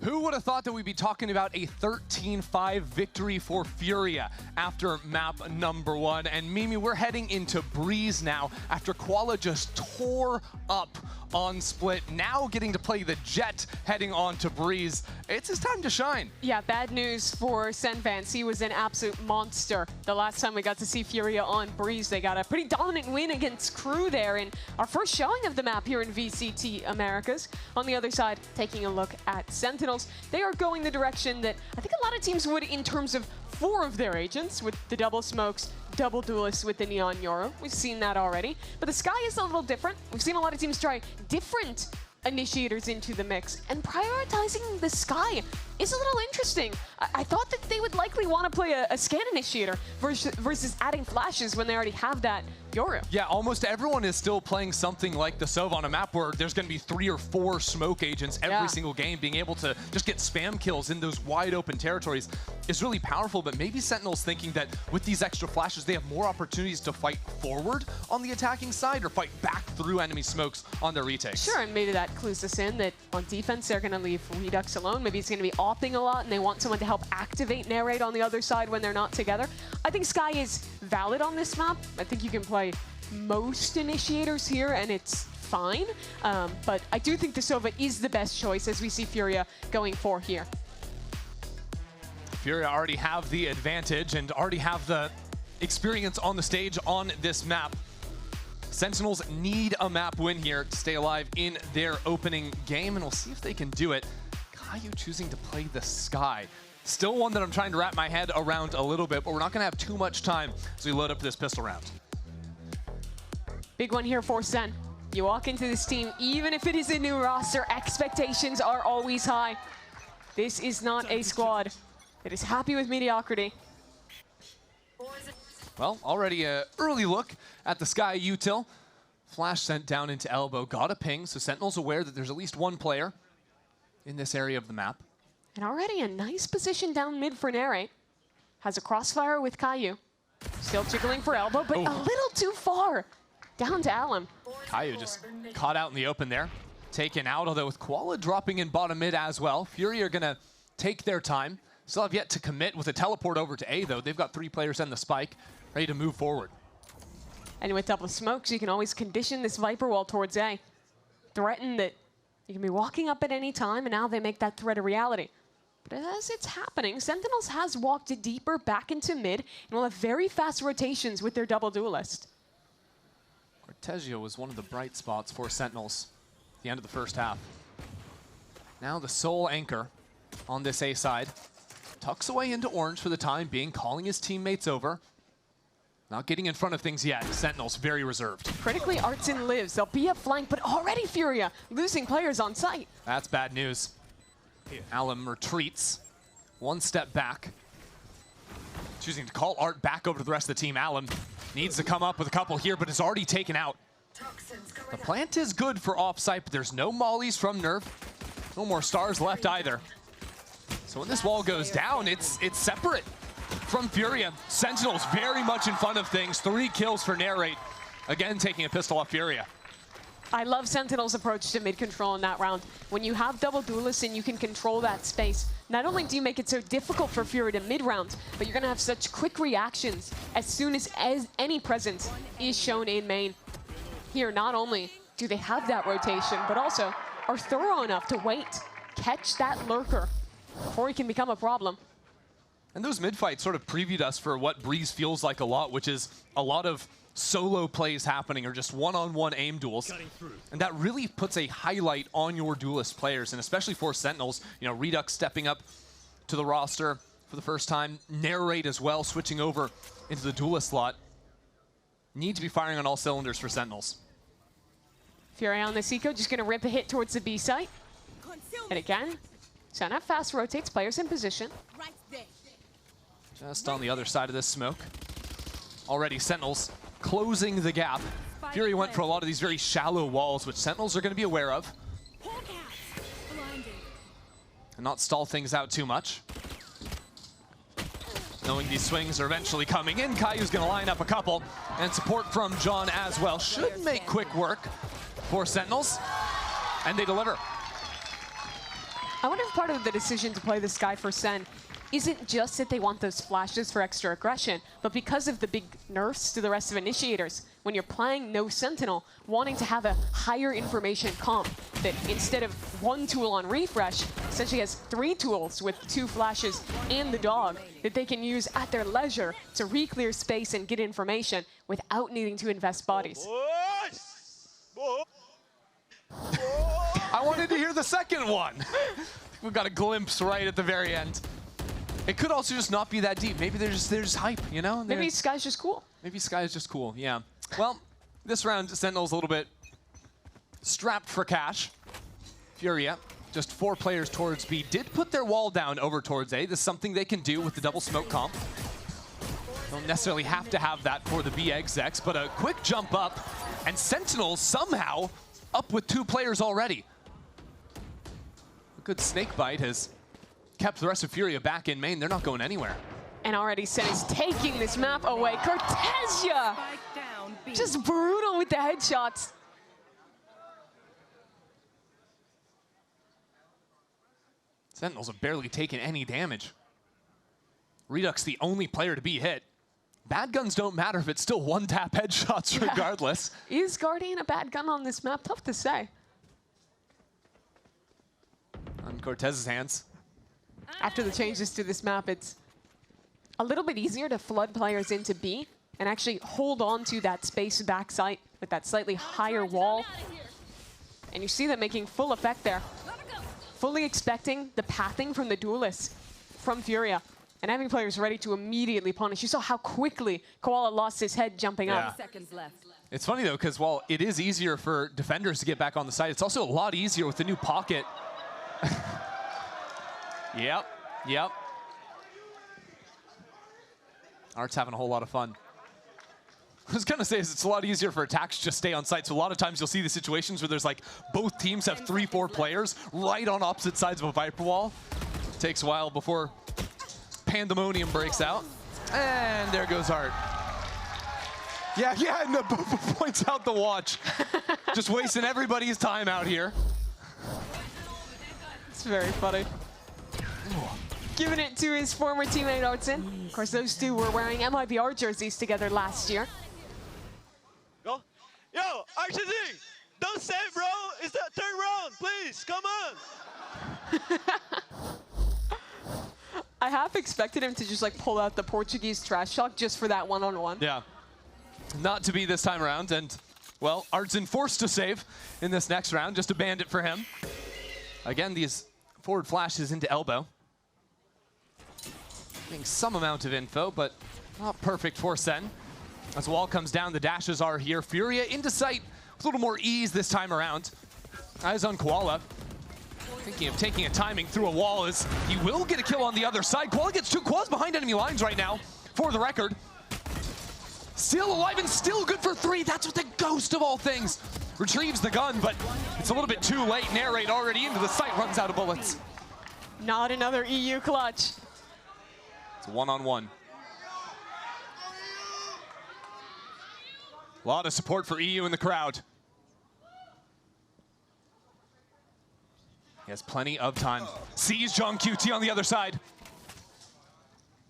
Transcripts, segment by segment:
Who would have thought that we'd be talking about a 13-5 victory for Furia after map number 1? And Mimi, we're heading into Breeze now after Koala just tore up on Split. Now getting to play the Jet heading on to Breeze. It's his time to shine. Yeah, bad news for SEN fans. He was an absolute monster. The last time we got to see Furia on Breeze, they got a pretty dominant win against Crew there in our first showing of the map here in VCT Americas. On the other side, taking a look at Sentinels, they are going the direction that I think a lot of teams would in terms of 4 of their agents with the double smokes, double duelists with the Neon Euro. We've seen that already. But the Sky is a little different. We've seen a lot of teams try different initiators into the mix, and prioritizing the Sky is a little interesting. I thought that they would likely want to play a scan initiator versus adding flashes when they already have that Yoru. Yeah, almost everyone is still playing something like the Sova on a map where there's going to be 3 or 4 smoke agents every single game. Being able to just get spam kills in those wide open territories is really powerful, but maybe Sentinel's thinking that with these extra flashes, they have more opportunities to fight forward on the attacking side or fight back through enemy smokes on their retakes. Sure, and maybe that clues us in that on defense, they're going to leave Redux alone. Maybe it's going to be opping a lot, and they want someone to help activate Narrate on the other side when they're not together. I think Sky is valid on this map. I think you can play most initiators here, and it's fine. But I do think the Sova is the best choice as we see Furia going for here. Furia already have the advantage and already have the experience on the stage on this map. Sentinels need a map win here to stay alive in their opening game, and we'll see if they can do it. Caillou choosing to play the Sky. Still one that I'm trying to wrap my head around a little bit, but we're not going to have too much time as we load up this pistol round. Big one here for SEN. You walk into this team, even if it is a new roster, expectations are always high. This is not a squad that is happy with mediocrity. Well, already an early look at the Sky util. Flash sent down into elbow, got a ping, so Sentinel's aware that there's at least one player in this area of the map. And already a nice position down mid for Narrate. Has a crossfire with Caillou. Still jiggling for elbow, but a little too far. Down to Alum. Caillou just caught out in the open there. Taken out, although with Koala dropping in bottom mid as well. Fury are going to take their time. Still have yet to commit with a teleport over to A, though. They've got 3 players and the spike, ready to move forward. And with double smokes, you can always condition this Viper wall towards A. Threaten that you can be walking up at any time, and now they make that threat a reality. But as it's happening, Sentinels has walked deeper back into mid, and will have very fast rotations with their double duelist. Cortezio was one of the bright spots for Sentinels at the end of the first half. Now the sole anchor on this A side. Tucks away into orange for the time being, calling his teammates over. Not getting in front of things yet. Sentinels very reserved. Critically, Artson lives. They'll be a flank, but already Furia losing players on site. That's bad news. Alum retreats. 1 step back. Choosing to call Art back over to the rest of the team. Alum needs to come up with a couple here, but is already taken out. The plant is good for offsite, but there's no mollies from Nerve. No more stars left either. So when this wall goes down, it's separate from Furia. Sentinels very much in front of things. 3 kills for Narrate. Again, taking a pistol off Furia. I love Sentinel's approach to mid control in that round. When you have double duelists and you can control that space, not only do you make it so difficult for Fury to mid round, but you're going to have such quick reactions as soon as any presence is shown in main. Here, not only do they have that rotation, but also are thorough enough to wait, catch that lurker before he can become a problem. And those mid fights sort of previewed us for what Breeze feels like a lot, which is a lot of solo plays happening or just one-on-one aim duels. And that really puts a highlight on your duelist players, and especially for Sentinels. You know, Redux stepping up to the roster for the first time. Narrate as well, switching over into the duelist slot. Need to be firing on all cylinders for Sentinels. Fury on the Seco, just going to rip a hit towards the B site. And again, Sana fast rotates players in position. Just on the other side of this smoke. Already Sentinels closing the gap. Fury went for a lot of these very shallow walls, which Sentinels are going to be aware of. And not stall things out too much. Knowing these swings are eventually coming in, Caillou's going to line up a couple. And support from John as well. Should make quick work for Sentinels. And they deliver. I wonder if part of the decision to play this guy for SEN isn't just that they want those flashes for extra aggression, but because of the big nerfs to the rest of initiators. When you're playing no Sentinel, wanting to have a higher information comp that instead of one tool on refresh, essentially has 3 tools with 2 flashes and the dog that they can use at their leisure to re-clear space and get information without needing to invest bodies. I wanted to hear the second one. We got a glimpse right at the very end. It could also just not be that deep. Maybe they're just hype, you know? Maybe Sky's just cool. Maybe Sky is just cool, yeah. Well, this round, Sentinel's a little bit strapped for cash. Furia, just 4 players towards B, did put their wall down over towards A. This is something they can do with the double smoke comp. Don't necessarily have to have that for the B execs, but a quick jump up, and Sentinel somehow up with 2 players already. A good snake bite has kept the rest of Furia back in main. They're not going anywhere. And already SEN is taking this map away. Cortesia! Just brutal with the headshots. Sentinels have barely taken any damage. Redux the only player to be hit. Bad guns don't matter if it's still one-tap headshots regardless. Is Guardian a bad gun on this map? Tough to say. On Cortez's hands. After the changes to this map, it's a little bit easier to flood players into B and actually hold on to that space backside with that slightly higher wall. And you see them making full effect there. Fully expecting the pathing from the duelists from Furia and having players ready to immediately punish. You saw how quickly Koala lost his head jumping up. Seconds left. It's funny though, because while it is easier for defenders to get back on the site, it's also a lot easier with the new pocket. Yep. Art's having a whole lot of fun. I was gonna say it's a lot easier for attacks to just stay on site. So a lot of times you'll see the situations where there's like both teams have 3-4 players right on opposite sides of a Viper wall. Takes a while before pandemonium breaks out. And there goes Art. Yeah, and points out the watch. Just wasting everybody's time out here. It's very funny. Giving it to his former teammate Artson. Of course, those two were wearing MIBR jerseys together last year. Yo, RCD, don't save, bro. It's the 3rd round, please, come on. I half expected him to just like pull out the Portuguese trash talk just for that one-on-one. Yeah, not to be this time around. And well, Artson forced to save in this next round, just a bandit for him. Again, these forward flashes into elbow. Getting some amount of info, but not perfect for SEN. As the wall comes down, the dashes are here. Furia into sight with a little more ease this time around. Eyes on Koala. Thinking of taking a timing through a wall as he will get a kill on the other side. Koala gets 2 quads behind enemy lines right now, for the record. Still alive and still good for 3. That's what the ghost of all things retrieves the gun, but it's a little bit too late. Narrate already into the site, runs out of bullets. Not another EU clutch. It's one-on-one. A lot of support for EU in the crowd. He has plenty of time. Sees John QT on the other side.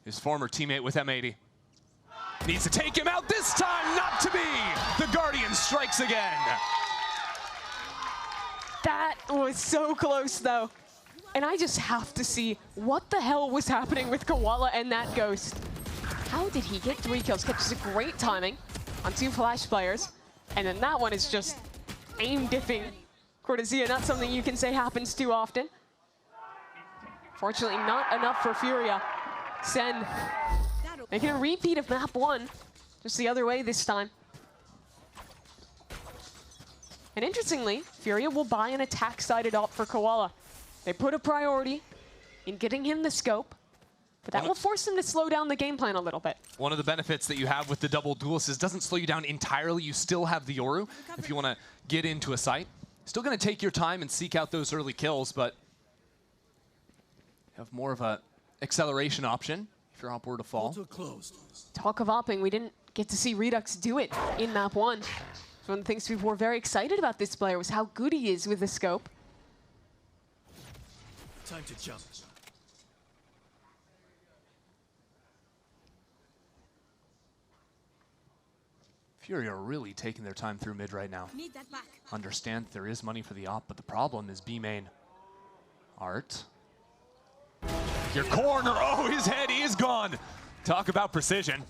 His former teammate with M80. Needs to take him out this time, not to be. The Guardian strikes again. That was so close though. And I just have to see what the hell was happening with Koala and that ghost. How did he get 3 kills? Catches a great timing on 2 flash players. And then that one is just aim diffing. Cortesia, not something you can say happens too often. Fortunately, not enough for Furia. SEN making a repeat of map 1, just the other way this time. And interestingly, Furia will buy an attack-sided op for Koala. They put a priority in getting him the scope, but that will force him to slow down the game plan a little bit. One of the benefits that you have with the double duelist is it doesn't slow you down entirely. You still have the Yoru if you want to get into a site. Still going to take your time and seek out those early kills, but you have more of a acceleration option if your op were to fall. Talk of opping, we didn't get to see Redux do it in map 1. One of the things people were very excited about this player was how good he is with the scope. Time to jump. Fury are really taking their time through mid right now. Need that back. Understand there is money for the op, but the problem is B main. Art. Your corner, oh, his head is gone. Talk about precision.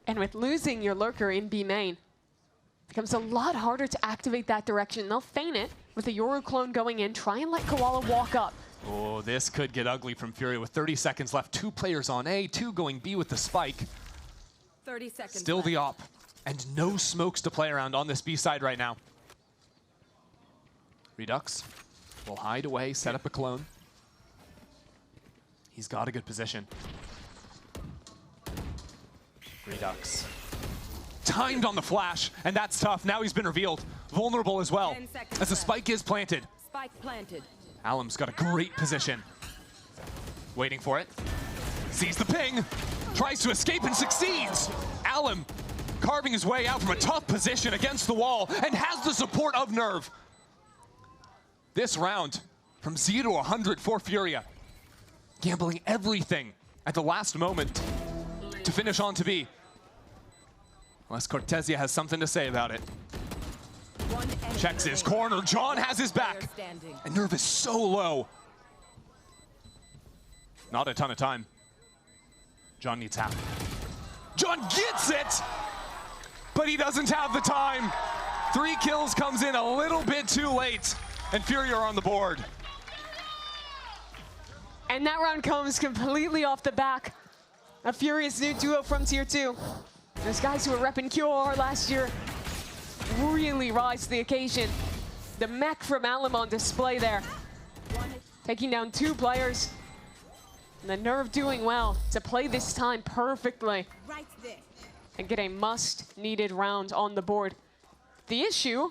And with losing your lurker in B main, it becomes a lot harder to activate that direction. They'll feign it with a Yoru clone going in, try and let Koala walk up. Oh, this could get ugly from Fury with 30 seconds left. 2 players on A, 2 going B with the spike. 30 seconds Still left. the op, and no smokes to play around on this B side right now. Redux will hide away, set up a clone. He's got a good position. Redux. Timed on the flash, and that's tough. Now he's been revealed. Vulnerable as well, 10 seconds as the left. spike is planted. Spike planted. Alum's got a great position. Waiting for it. Sees the ping. Tries to escape and succeeds. Alum carving his way out from a tough position against the wall and has the support of Nerve. This round, from 0 to 100 for Furia. Gambling everything at the last moment to finish on to B. Unless Cortesia has something to say about it. One enemy Checks his remaining. corner. John has his back. Player standing. And Nerve is so low. Not a ton of time. John needs half. John gets it! But he doesn't have the time. 3 kills comes in a little bit too late. And Fury are on the board. And that round comes completely off the back. A furious new duo from Tier 2. Those guys who were repping QOR last year really rise to the occasion. The mech from Alum on display there. Taking down 2 players. And the Nerve doing well to play this time perfectly Right there. and get a much-needed round on the board. The issue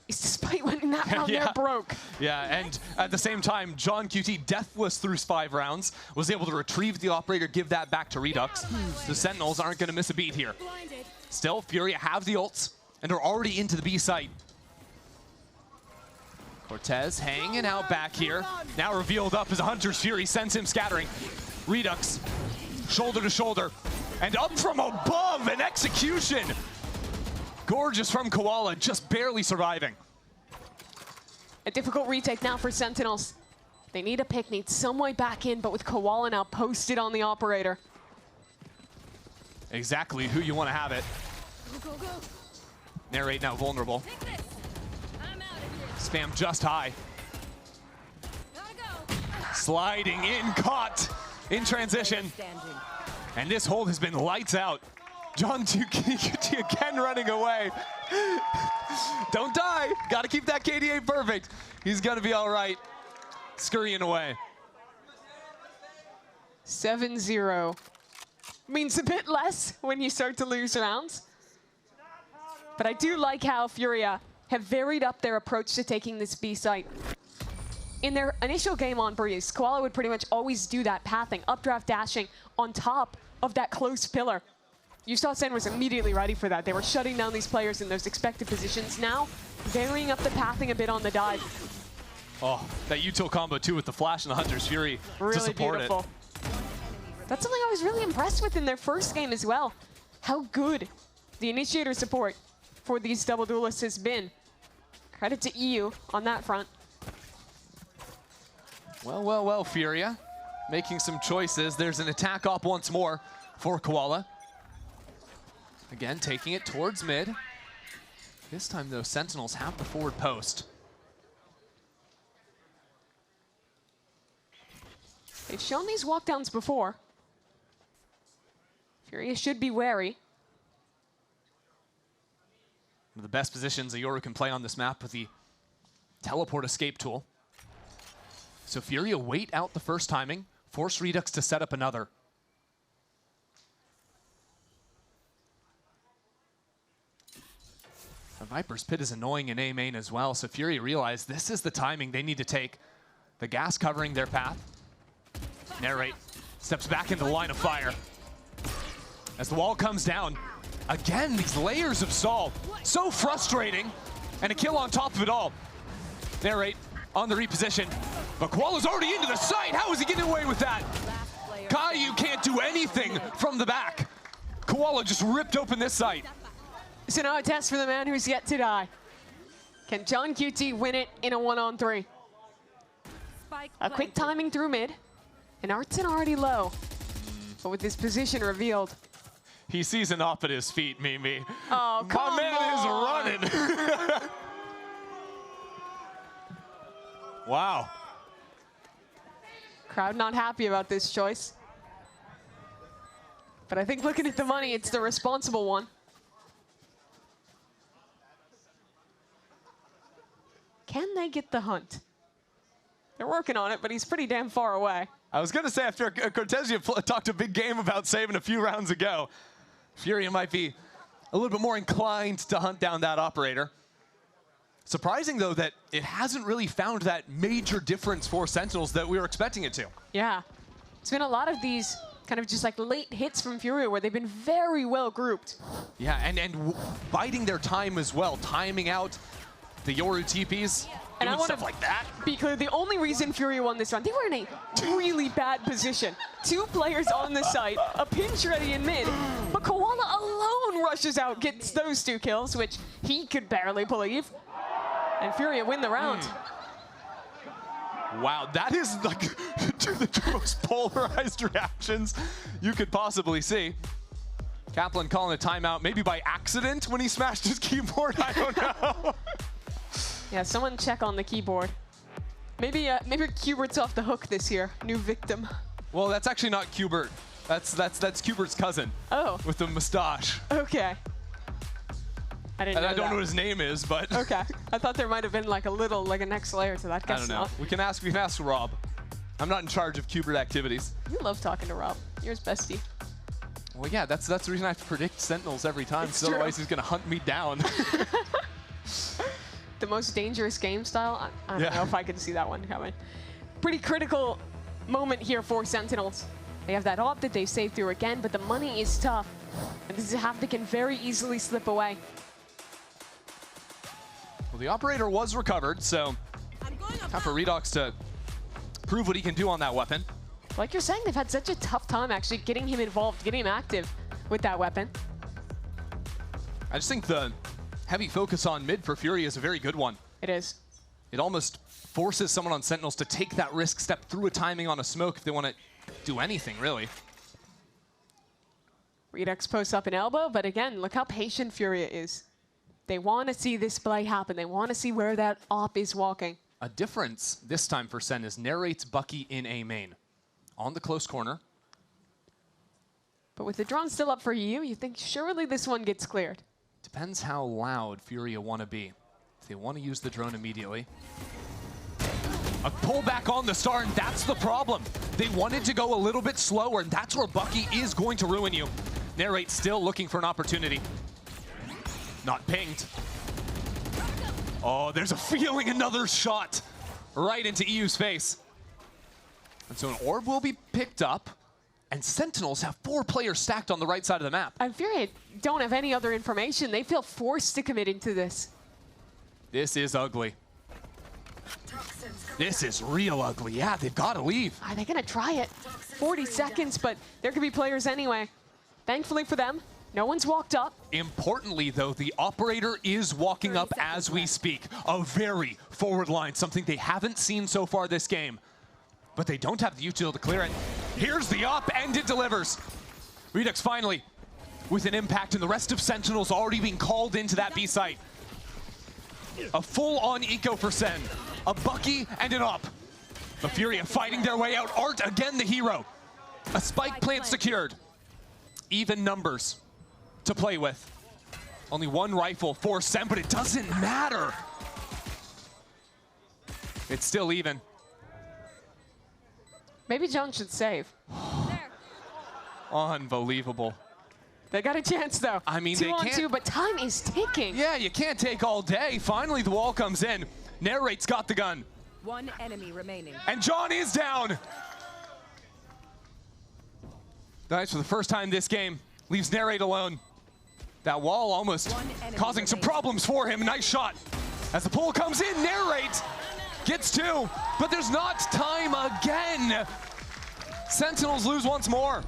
is despite winning that round, Yeah. they're broke. Yeah, and at the same time, John QT, deathless through 5 rounds, was able to retrieve the operator, give that back to Redux. The Sentinels aren't going to miss a beat here. Blinded. Still, Fury have the ults, and are already into the B site. Cortez hanging out back here. Now revealed up as a Hunter's Fury sends him scattering. Redux, shoulder to shoulder, and up from above, an execution. Gorgeous from Koala, just barely surviving. A difficult retake now for Sentinels. They need a pick, need some way back in, but with Koala now posted on the operator. Exactly who you want to have it. Go, go, go. Narrate now vulnerable. Take this. I'm out of here. Spam just high. Gotta go. Sliding in, caught in transition. Standing. And this hold has been lights out. John QT again running away. Don't die. Got to keep that KDA perfect. He's going to be all right. Scurrying away. 7-0. Means a bit less when you start to lose rounds. But I do like how Furia have varied up their approach to taking this B site. In their initial game on Breeze, Koala would pretty much always do that pathing, updraft dashing on top of that close pillar. You saw SEN was immediately ready for that. They were shutting down these players in those expected positions. Now, varying up the pathing a bit on the dive. Oh, that util combo too with the flash and the Hunter's Fury to Really support beautiful. it. That's something I was really impressed with in their first game as well. How good the initiator support for these double duelists has been. Credit to EU on that front. Well, well, well, Furia making some choices. There's an attack op once more for Koala. Again, taking it towards mid. This time, though, Sentinels have the forward post. They've shown these walkdowns before. Furia should be wary. One of the best positions a Yoru can play on this map with the teleport escape tool. So Furia wait out the first timing, force Redux to set up another. The Viper's Pit is annoying in A main as well, so Fury realized this is the timing they need to take. The gas covering their path. Narrate steps back into the line of fire. As the wall comes down, again, these layers of stall. So frustrating, and a kill on top of it all. Narrate on the reposition. But Koala's already into the site. How is he getting away with that? Caillou can't do anything from the back. Koala just ripped open this site. So now a test for the man who's yet to die. Can John QT win it in a 1-on-3? A quick timing through mid, and Artson already low. But with this position revealed. He sees an op at his feet, Mimi. Oh, come My man on. is running. Wow. Crowd not happy about this choice. But I think looking at the money, it's the responsible one. Can they get the hunt? They're working on it, but he's pretty damn far away. I was going to say, after Cortezia talked a big game about saving a few rounds ago, Furia might be a little bit more inclined to hunt down that operator. Surprising, though, that it hasn't really found that major difference for Sentinels that we were expecting it to. Yeah. It's been a lot of these kind of just like late hits from Furia where they've been very well grouped. Yeah, and biding their time as well, timing out the Yoru TPs, And I want stuff to like that. be clear, the only reason Furia won this round, they were in a really bad position. 2 players on the site, a pinch ready in mid, but Koala alone rushes out, gets those 2 kills, which he could barely believe. And Furia win the round. Wow, that is like the most polarized reactions you could possibly see. Kaplan calling a timeout, maybe by accident when he smashed his keyboard, I don't know. Yeah, someone check on the keyboard. Maybe Cubert's off the hook this year, new victim. Well, that's actually not Cubert. That's Cubert's cousin. Oh. With the mustache. Okay. I didn't know I don't that. know what his name is, but. Okay. I thought there might have been like a next layer to that. I Guess don't know. not. We can ask Rob. I'm not in charge of Cubert activities. You love talking to Rob. You're his bestie. Well, yeah, that's the reason I have to predict Sentinels every time, It's so true. otherwise he's gonna hunt me down. The most dangerous game style? I don't know if I can see that one coming. Pretty critical moment here for Sentinels. They have that op that they saved through again, but the money is tough. And this is a half that can very easily slip away. Well, the operator was recovered, so time for Redox to prove what he can do on that weapon. Like you're saying, they've had such a tough time actually getting him involved, getting him active with that weapon. I just think the heavy focus on mid for Fury is a very good one. It is. It almost forces someone on Sentinels to take that risk, step through a timing on a smoke if they want to do anything, really. Redux posts up an elbow, but again, look how patient Furia is. They want to see this play happen. They want to see where that op is walking. A difference this time for Sen is narrates Bucky in A main. On the close corner. But with the drone still up for you think surely this one gets cleared. Depends how loud Furia want to be. If they want to use the drone immediately. A pullback on the star, and that's the problem. They wanted to go a little bit slower, and that's where Bucky is going to ruin you. Narrate still looking for an opportunity. Not pinged. Oh, there's a feeling another shot right into EU's face. And so an orb will be picked up, and Sentinels have 4 players stacked on the right side of the map. And Furia don't have any other information. They feel forced to commit into this. This is ugly. This is real ugly. Yeah, they've got to leave. Are they going to try it? 40 seconds, but there could be players anyway. Thankfully for them, no one's walked up. Importantly, though, the operator is walking up as we speak. A very forward line, something they haven't seen so far this game. But they don't have the util to clear it. Here's the op, and it delivers. Redux finally with an impact, and the rest of Sentinels already being called into that B site. A full-on eco for Sen. A Bucky and an op. The Furia fighting their way out. Art again the hero. A spike plant secured. Even numbers to play with. Only 1 rifle for Sen, but it doesn't matter. It's still even. Maybe John should save. Unbelievable. They got a chance, though. I mean, 2 they on can't. 2, but time is ticking. Yeah, you can't take all day. Finally, the wall comes in. Narrate's got the gun. 1 enemy remaining. And John is down. Nice, for the first time this game, leaves Narrate alone. That wall almost causing some problems for him. Nice shot. As the pull comes in, Narrate Gets 2, but there's not time again. Sentinels lose once more.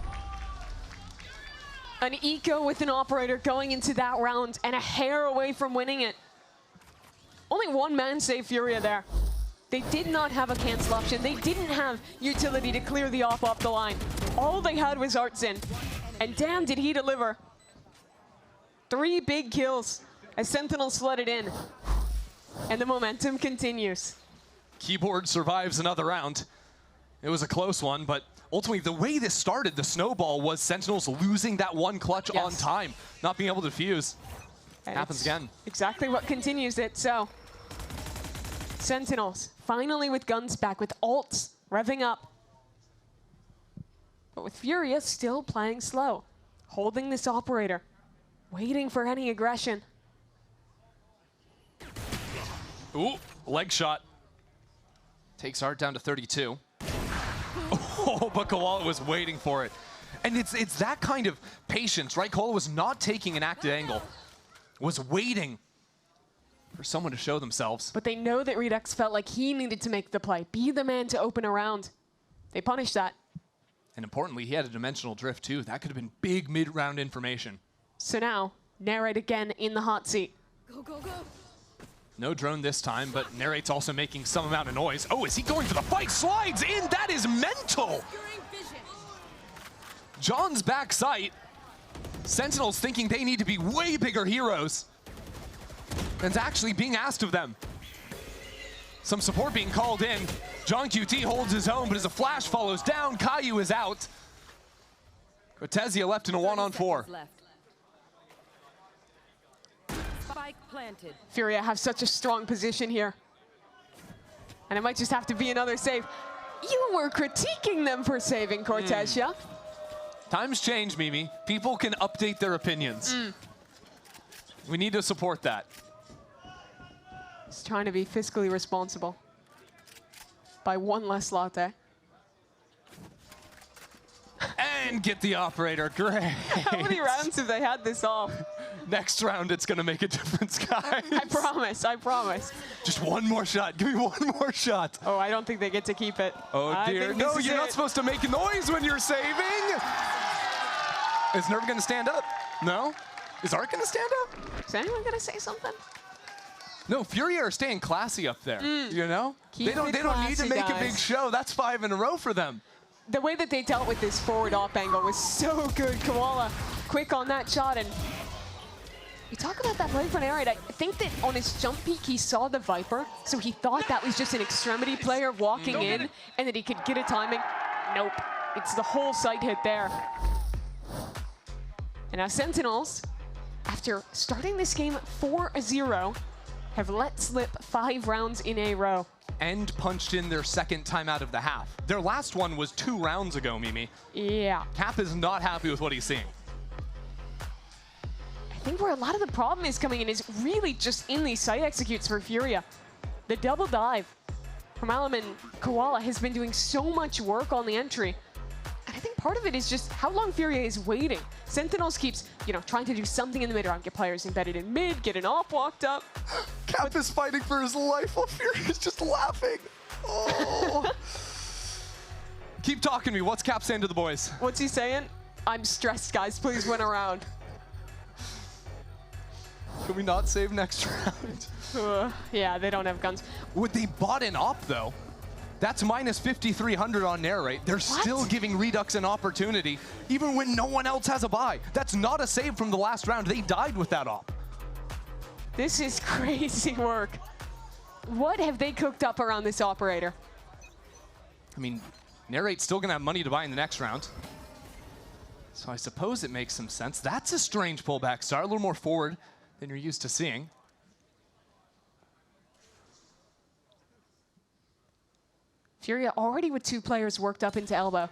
An eco with an operator going into that round and a hair away from winning it. Only one man saved Furia there. They did not have a cancel option. They didn't have utility to clear the op off the line. All they had was Artzin. And damn, did he deliver. 3 big kills as Sentinels flooded in. And the momentum continues. Keyboard survives another round. It was a close one, but ultimately the way this started, the snowball, was Sentinels losing that one clutch on time, not being able to defuse. Happens again. Exactly what continues it, so. Sentinels finally with guns back, with ults revving up. But with Furia still playing slow, holding this operator, waiting for any aggression. Ooh, leg shot. Takes Art down to 32. Oh, but Koala was waiting for it. And it's that kind of patience, right? Koala was not taking an active angle, was waiting for someone to show themselves. But they know that Redux felt like he needed to make the play, be the man to open a round. They punished that. And importantly, he had a dimensional drift too. That could have been big mid-round information. So now, Narrate again in the hot seat. Go, go, go. No drone this time, but Narrate's also making some amount of noise. Oh, is he going for the fight? Slides in, that is mental! John's back sight. Sentinels thinking they need to be way bigger heroes than's actually being asked of them. Some support being called in. John QT holds his own, but as a flash follows down, Caillou is out. Cortezia left in a 1-on-4. Spike planted. Furia have such a strong position here. And it might just have to be another save. You were critiquing them for saving, Cortezia. Times change, Mimi. People can update their opinions. We need to support that. He's trying to be fiscally responsible by one less latte. And get the operator, great. How many rounds have they had this off? Next round, it's gonna make a difference, guys. I promise, I promise. Just one more shot, give me one more shot. Oh, I don't think they get to keep it. Oh dear, no, you're not supposed to make noise when you're saving. Is Nerv gonna stand up? No? Is Art gonna stand up? Is anyone gonna say something? No, Furia are staying classy up there, you know? Keep They don't need to classy, make a guys. big show. That's 5 in a row for them. The way that they dealt with this forward op angle was so good. Koala quick on that shot, and you talk about that play for Narrate. I think that on his jump peek, he saw the Viper, so he thought that was just an extremity player walking in and that he could get a timing. Nope, it's the whole site hit there. And now Sentinels, after starting this game 4-0, have let slip 5 rounds in a row. And punched in their second time out of the half. Their last one was 2 rounds ago, Mimi. Yeah. Cap is not happy with what he's seeing. I think where a lot of the problem is coming in is really just in these site executes for Furia. The double dive from Alum and Koala has been doing so much work on the entry. And I think part of it is just how long Furia is waiting. Sentinels keeps, trying to do something in the mid round, get players embedded in mid, get an op walked up. Cap is fighting for his life while Furia is just laughing. Oh. Keep talking to me. What's Cap saying to the boys? What's he saying? I'm stressed, guys. Please win a round. Can we not save next round? Yeah, they don't have guns. Would they bought an op, though? That's minus 5,300 on Narrate. They're still giving Redux an opportunity, even when no one else has a buy. That's not a save from the last round. They died with that op. This is crazy work. What have they cooked up around this operator? I mean, Narrate's still going to have money to buy in the next round. So I suppose it makes some sense. That's a strange pullback start, a little more forward than you're used to seeing. Furia already with 2 players worked up into elbow.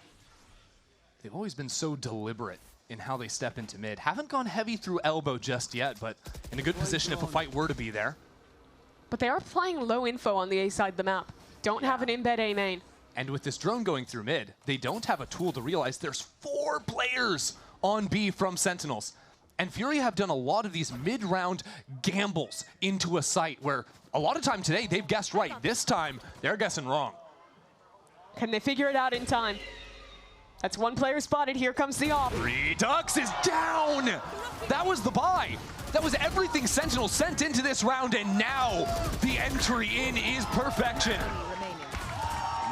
They've always been so deliberate in how they step into mid. Haven't gone heavy through elbow just yet, but in a good position if a fight were to be there. But they are playing low info on the A side of the map. Don't have an embed A main. And with this drone going through mid, they don't have a tool to realize there's 4 players on B from Sentinels. And Fury have done a lot of these mid-round gambles into a site where a lot of time today they've guessed right. This time they're guessing wrong. Can they figure it out in time? That's one player spotted. Here comes the off. Redux is down. That was the buy. That was everything Sentinel sent into this round, and now the entry in is perfection.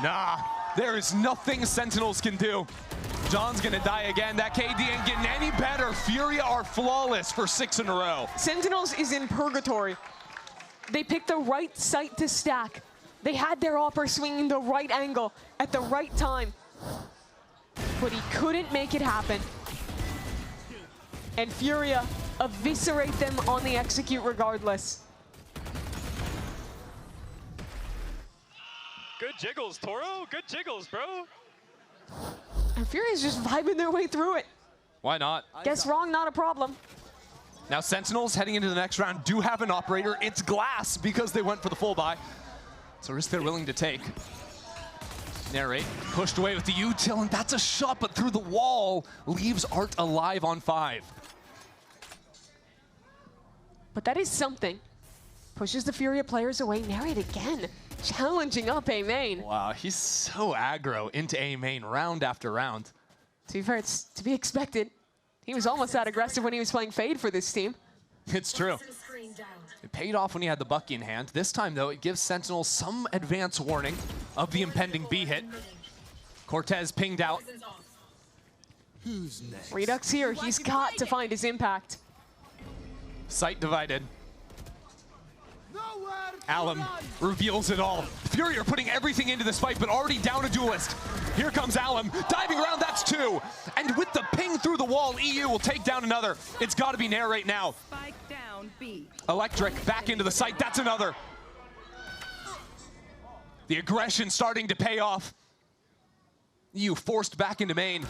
Nah, there is nothing Sentinels can do. John's gonna die again. That KD ain't getting any better. Furia are flawless for 6 in a row. Sentinels is in purgatory. They picked the right site to stack. They had their opper swinging the right angle at the right time. But he couldn't make it happen. And Furia eviscerate them on the execute regardless. Good jiggles, Toro. Good jiggles, bro. And Furia's just vibing their way through it. Why not? Guess wrong, not a problem. Now Sentinels heading into the next round do have an operator. It's Glass because they went for the full buy. It's a risk they're willing to take. Narrate, pushed away with the util, and that's a shot, but through the wall, leaves Art alive on 5. But that is something. Pushes the Furia players away. Narrate again, challenging up A main. Wow, he's so aggro into A main round after round. To be fair, it's to be expected. He was almost that aggressive when he was playing Fade for this team. It's true. It paid off when he had the Bucky in hand. This time, though, it gives Sentinel some advance warning of the impending B hit. Cortez pinged out. Who's next? Redux here, he's got to find his impact. Site divided. Alum reveals it all. Fury are putting everything into this fight, but already down a duelist. Here comes Alum, diving around, that's 2. And with the ping through the wall, EU will take down another. It's gotta be Narrate now. Spike down B. Electric back into the site, that's another. The aggression starting to pay off. EU forced back into main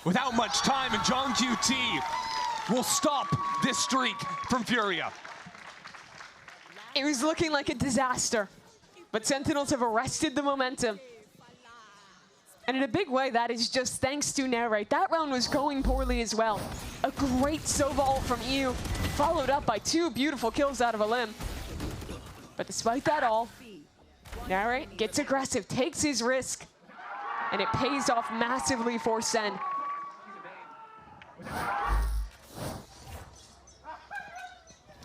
without much time, and John QT will stop this streak from Furia. It was looking like a disaster, but Sentinels have arrested the momentum. And in a big way, that is just thanks to Narrate. That round was going poorly as well. A great Sova ult from EU, followed up by 2 beautiful kills out of a limb. But despite that all, Narrate gets aggressive, takes his risk, and it pays off massively for Sen.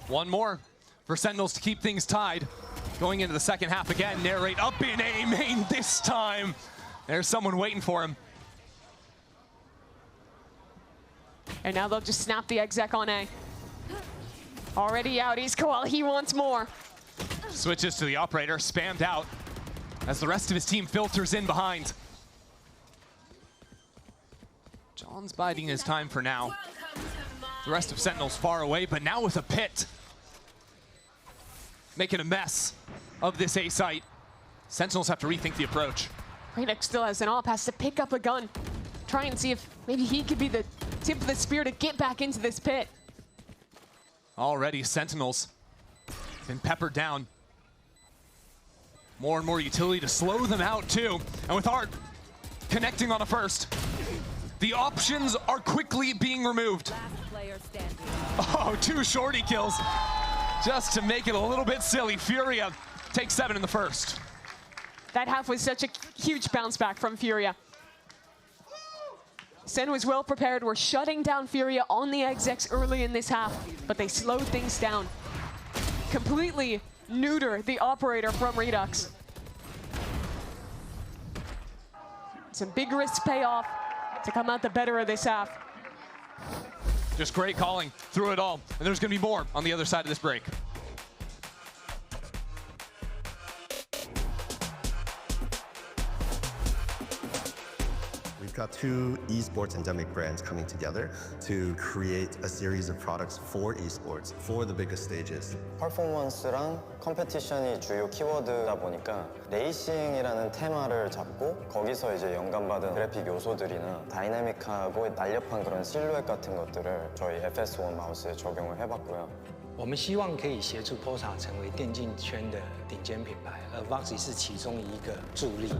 One more for Sentinels to keep things tied. Going into the second half again, Narrate up in A main this time. There's someone waiting for him. And now they'll just snap the exec on A. Already out, he's Koal, he wants more. Switches to the operator, spammed out as the rest of his team filters in behind. John's biding his time for now. The rest of Sentinels far away, but now with a pit. Making a mess of this A site. Sentinels have to rethink the approach. Redux still has an op, has to pick up a gun. Try and see if maybe he could be the tip of the spear to get back into this pit. Already Sentinels been peppered down. More and more utility to slow them out too. And with Art connecting on a first, the options are quickly being removed. Last player standing. Oh, 2 shorty kills. Just to make it a little bit silly, Furia takes 7 in the first. That half was such a huge bounce back from Furia. Sen was well prepared. We're shutting down Furia on the execs early in this half, but they slowed things down. Completely neuter the operator from Redux. Some big risks pay off to come out the better of this half. Just great calling through it all. And there's going to be more on the other side of this break. We've got 2 esports endemic brands coming together to create a series of products for esports, for the biggest stages. 퍼포먼스랑 컴페티션이 주요 키워드다 보니까 레이싱이라는 테마를 잡고 거기서 이제 영감받은 그래픽 요소들이나 다이나믹하고 날렵한 그런 실루엣 같은 것들을 저희 FS1 마우스에 적용을 해봤고요. 我们希望可以协助 Pulsar 成为电竞圈的顶尖品牌，而 Voxy 是其中一个助力。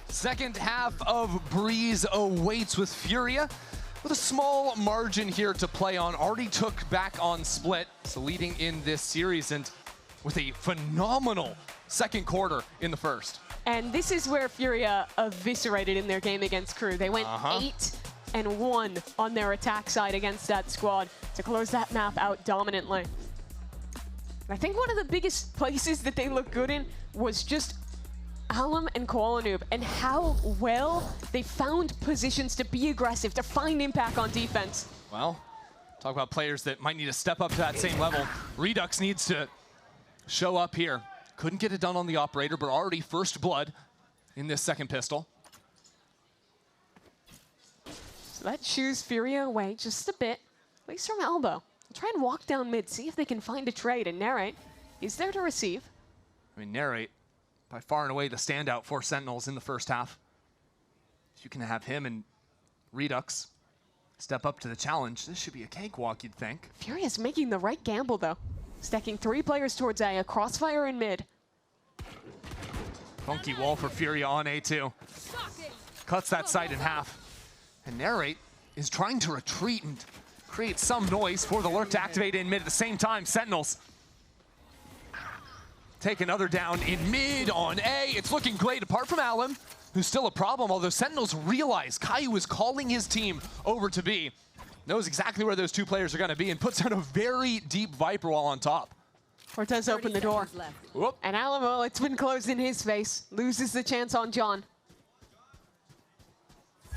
Second half of Breeze awaits with Furia with a small margin here to play on. Already took back on Split, so leading in this series, and with a phenomenal second quarter in the first. And this is where Furia eviscerated in their game against Crew. They went 8-1 on their attack side against that squad to close that map out dominantly. And I think one of the biggest places that they looked good in was just Alum and Koala Noob, and how well they found positions to be aggressive, to find impact on defense. Well, talk about players that might need to step up to that same level. Redux needs to show up here. Couldn't get it done on the operator, but already first blood in this second pistol. So that shoos Furia away just a bit, at least from elbow. I'll try and walk down mid, see if they can find a trade, and Narrate is there to receive. I mean, Narrate, by far and away the standout for Sentinels in the first half. You can have him and Redux step up to the challenge. This should be a cakewalk, you'd think. Furia's making the right gamble, though. Stacking 3 players towards A, a crossfire in mid. Funky wall for Furia on A2. Cuts that side in half. And Narrate is trying to retreat and create some noise for the lurk to activate in mid. At the same time, Sentinels take another down in mid on A. It's looking great, apart from Alum, who's still a problem, although Sentinels realize Caillou is calling his team over to B. Knows exactly where those 2 players are going to be and puts down a very deep Viper wall on top. Cortez opened the door. Whoop. And Alum, well, it's been closed in his face. Loses the chance on John.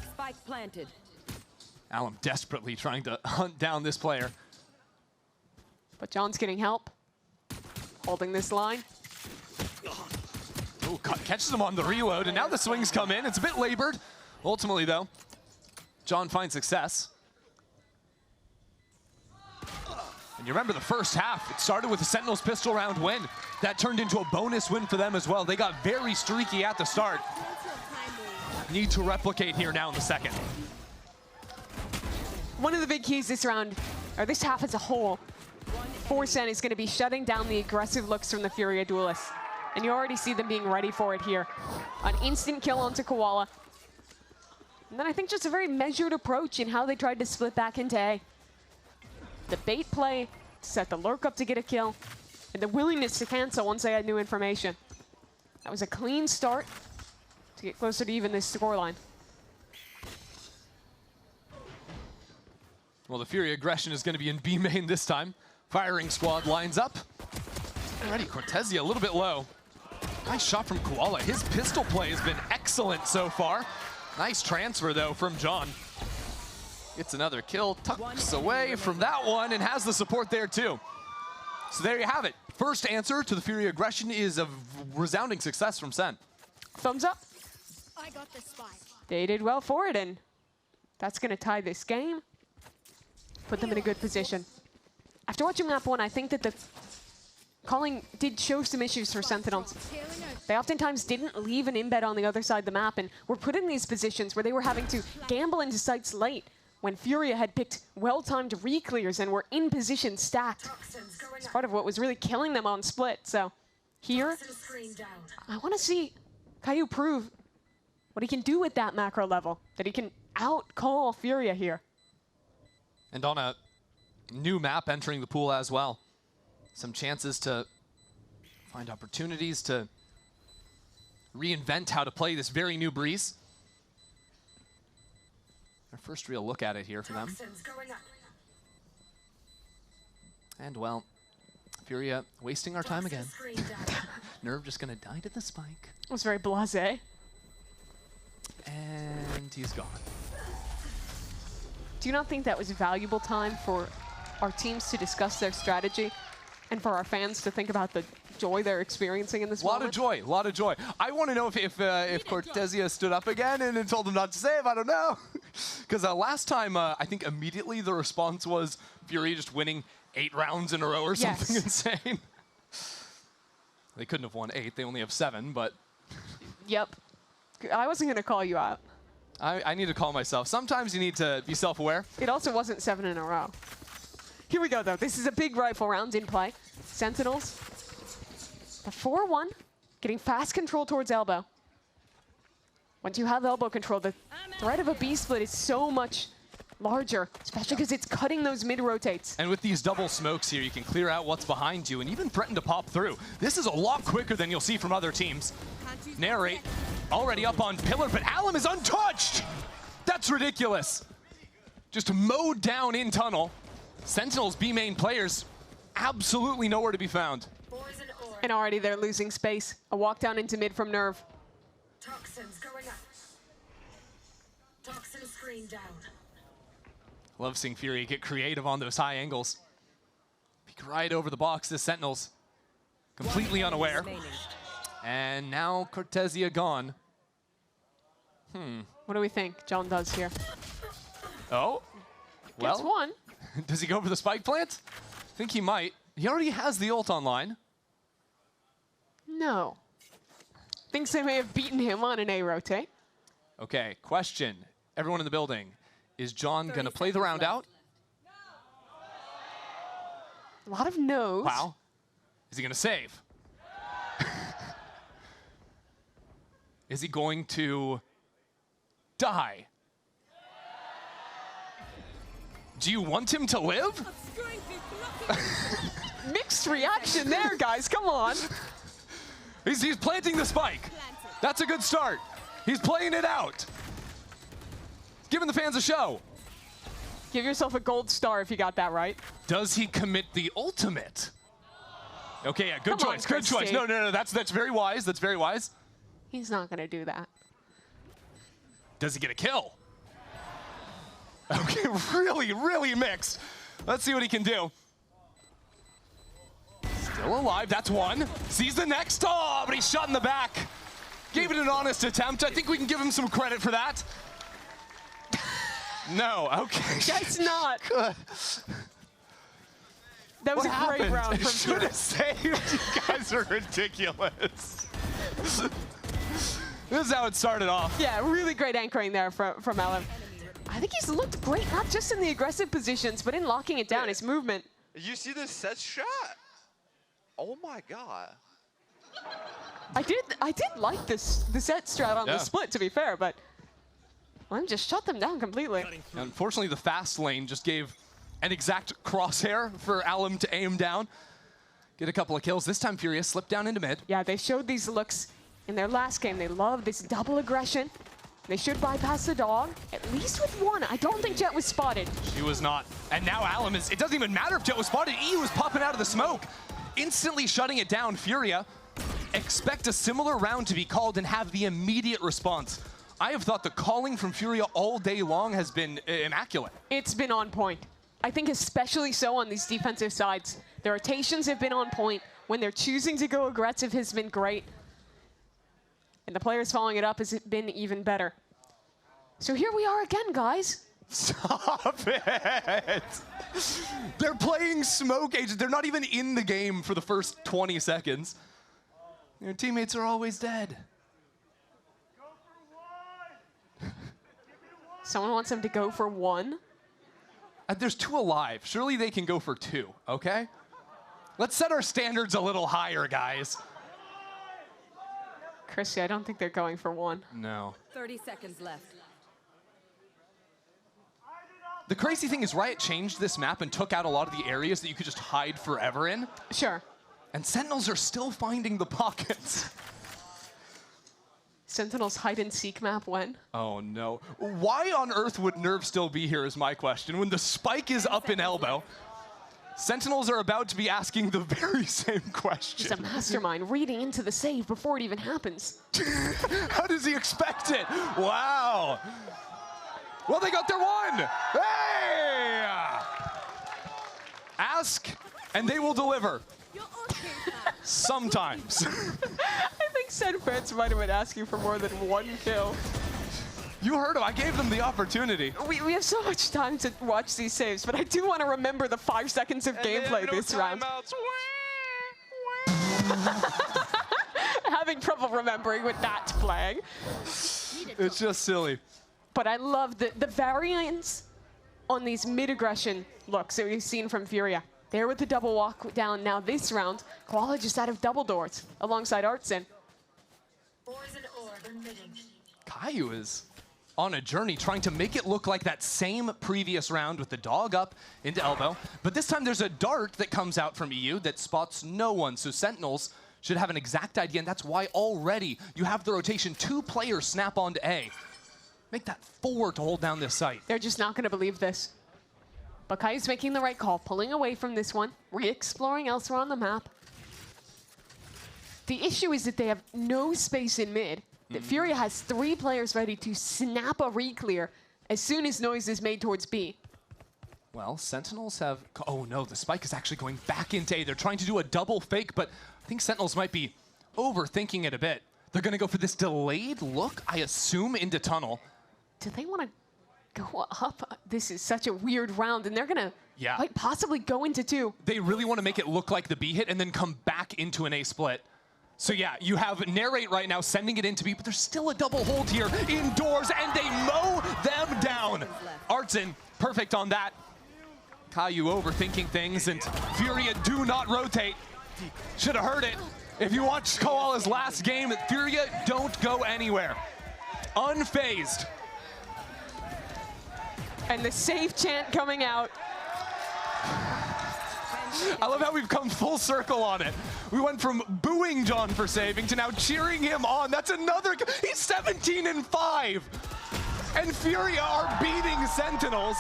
Spike planted. Alum desperately trying to hunt down this player. But John's getting help. Holding this line. Ooh, catches him on the reload, and now the swings come in. It's a bit labored. Ultimately, though, John finds success. And you remember the first half, it started with a Sentinels pistol round win. That turned into a bonus win for them as well. They got very streaky at the start. Need to replicate here now in the second. One of the big keys this round, or this half as a whole, for SEN is going to be shutting down the aggressive looks from the Furia duelists. And you already see them being ready for it here. An instant kill onto Koala. And then I think just a very measured approach in how they tried to split back into A. The bait play to set the lurk up to get a kill, and the willingness to cancel once they had new information. That was a clean start to get closer to even this scoreline. Well, the Fury aggression is going to be in B main this time. Firing squad lines up. Already Cortezia a little bit low. Nice shot from Koala. His pistol play has been excellent so far. Nice transfer, though, from John. Gets another kill, tucks away from that one, and has the support there, too. So there you have it. First answer to the Fury aggression is a resounding success from SEN. Thumbs up. I got the spike. They did well for it, and that's going to tie this game. Put them in a good position. After watching map 1, I think that the calling did show some issues for Sentinels. They oftentimes didn't leave an embed on the other side of the map and were put in these positions where they were having to gamble into sites late when Furia had picked well-timed re-clears and were in position stacked. It's part of what was really killing them on split. So here, I want to see Caillou prove what he can do with that macro level, that he can out-call Furia here. And on a new map entering the pool as well. Some chances to find opportunities to reinvent how to play this very new Breeze. Our first real look at it here for them. And well, Furia wasting our time again. Nerve just going to die to the spike. It was very blasé. And he's gone. Do you not think that was valuable time for our teams to discuss their strategy and for our fans to think about the joy they're experiencing in this moment? A lot of joy. I want to know if Cortesia stood up again and told him not to save. I don't know. Because last time, I think immediately the response was Fury just winning 8 rounds in a row or something insane. They couldn't have won 8. They only have 7, but... Yep. I wasn't going to call you out. I need to call myself. Sometimes you need to be self-aware. It also wasn't 7 in a row. Here we go, though. This is a big rifle round in play. Sentinels, the 4-1, getting fast control towards elbow. Once you have elbow control, the threat of a B-split is so much larger, especially because it's cutting those mid-rotates. And with these double smokes here, you can clear out what's behind you and even threaten to pop through. This is a lot quicker than you'll see from other teams. Narrate already up on pillar, but Alum is untouched! That's ridiculous. Just mowed down in tunnel. Sentinels B-main players absolutely nowhere to be found. And already they're losing space. A walk down into mid from Nerve. Toxins going up. Toxin screen down. Love seeing Fury get creative on those high angles. Peek right over the box, the Sentinels completely unaware. And now Cortesia gone. What do we think John does here? Oh, Gets well, one. does he go for the spike plant? I think he might. He already has the ult online. No. Thinks they may have beaten him on an A rotate. Okay, question. Everyone in the building. Is John going to play the round out? A lot of no's. Wow. Is he going to save? Is he going to die? Do you want him to live? Mixed reaction there, guys. Come on. He's planting the spike. That's a good start. He's playing it out. Giving the fans a show. Give yourself a gold star if you got that right. Does he commit the ultimate? Okay, yeah, good choice, good choice. No, that's very wise, that's very wise. He's not going to do that. Does he get a kill? Okay, really mixed. Let's see what he can do. Still alive, that's one. Sees the next, oh, but he's shot in the back. Gave it an honest attempt. I think we can give him some credit for that. No, okay. Guess not. That was a great round from Should have saved. You guys are ridiculous. This is how it started off. Yeah, really great anchoring there from Alum. I think he's looked great, not just in the aggressive positions, but in locking it down, his movement. You see this set shot? Oh my god. I did like the set strat on the split, to be fair, but Alum just shut them down completely. Unfortunately, the fast lane just gave an exact crosshair for Alum to aim down. Get a couple of kills. This time, Furious slipped down into mid. Yeah, they showed these looks in their last game. They love this double aggression. They should bypass the dog, at least with one. I don't think Jet was spotted. He was not. And now Alum is, it doesn't even matter if Jet was spotted. E was popping out of the smoke, instantly shutting it down. Furia, expect a similar round to be called and have the immediate response. I have thought the calling from Furia all day long has been immaculate. It's been on point. I think especially so on these defensive sides. The rotations have been on point. When they're choosing to go aggressive has been great. And the players following it up has been even better. So here we are again, guys. Stop it! They're playing smoke agents. They're not even in the game for the first 20 seconds. Their teammates are always dead. Someone wants them to go for one. There's 2 alive. Surely they can go for 2, okay? Let's set our standards a little higher, guys. Chrissy, I don't think they're going for one. No. 30 seconds left. The crazy thing is Riot changed this map and took out a lot of the areas that you could just hide forever in. Sure. And Sentinels are still finding the pockets. Sentinel's hide-and-seek map when? Oh, no. Why on earth would Nerve still be here is my question. When the spike is up in elbow, Sentinels are about to be asking the very same question. It's a mastermind reading into the save before it even happens. How does he expect it? Wow. Well, they got their one. Hey! Ask, and they will deliver. Sometimes. I think Sen fans might have been asking for more than one kill. You heard him. I gave them the opportunity. We have so much time to watch these saves, but I do want to remember the 5 seconds of gameplay this round. Having trouble remembering with that flag. It's just silly. But I love the variance on these mid-aggression looks that we've seen from Furia. There with the double walk down. Now this round, Koala just out of double doors alongside Artsin. Caillou is on a journey trying to make it look like that same previous round with the dog up into elbow. But this time there's a dart that comes out from EU that spots no one. So Sentinels should have an exact idea, and that's why already you have the rotation. 2 players snap onto A. Make that 4 to hold down this site. They're just not going to believe this. But Caillou's making the right call, pulling away from this one, re-exploring elsewhere on the map. The issue is that they have no space in mid. That Furia has 3 players ready to snap a re-clear as soon as noise is made towards B. Well, Sentinels have... Oh no, the spike is actually going back into A. They're trying to do a double fake, but I think Sentinels might be overthinking it a bit. They're going to go for this delayed look, I assume, into tunnel. Do they want to go up? This is such a weird round, and they're going to quite possibly go into 2. They really want to make it look like the B hit and then come back into an A split. So yeah, you have Narrate right now sending it into B, but there's still a double hold here indoors, and they mow them down. Artsin, perfect on that. Caillou overthinking things, and Furia do not rotate. Should have heard it. If you watched Koala's last game, Furia don't go anywhere. Unfazed. And the save chant coming out. I love how we've come full circle on it. We went from booing John for saving to now cheering him on. That's another, he's 17-5. And Furia are beating Sentinels.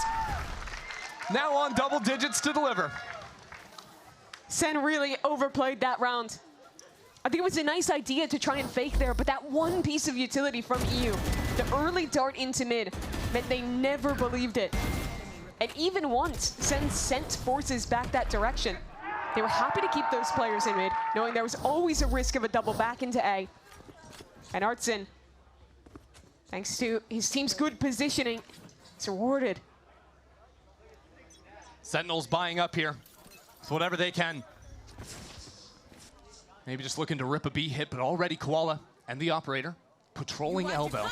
Now on double digits to deliver. Sen really overplayed that round. I think it was a nice idea to try and fake there, but that one piece of utility from EU, the early dart into mid, meant they never believed it. And even once Sen sent forces back that direction, they were happy to keep those players in mid, knowing there was always a risk of a double back into A. And Artsin, thanks to his team's good positioning, is rewarded. Sentinels buying up here with whatever they can. Maybe just looking to rip a B hit, but already Koala and the operator patrolling elbow.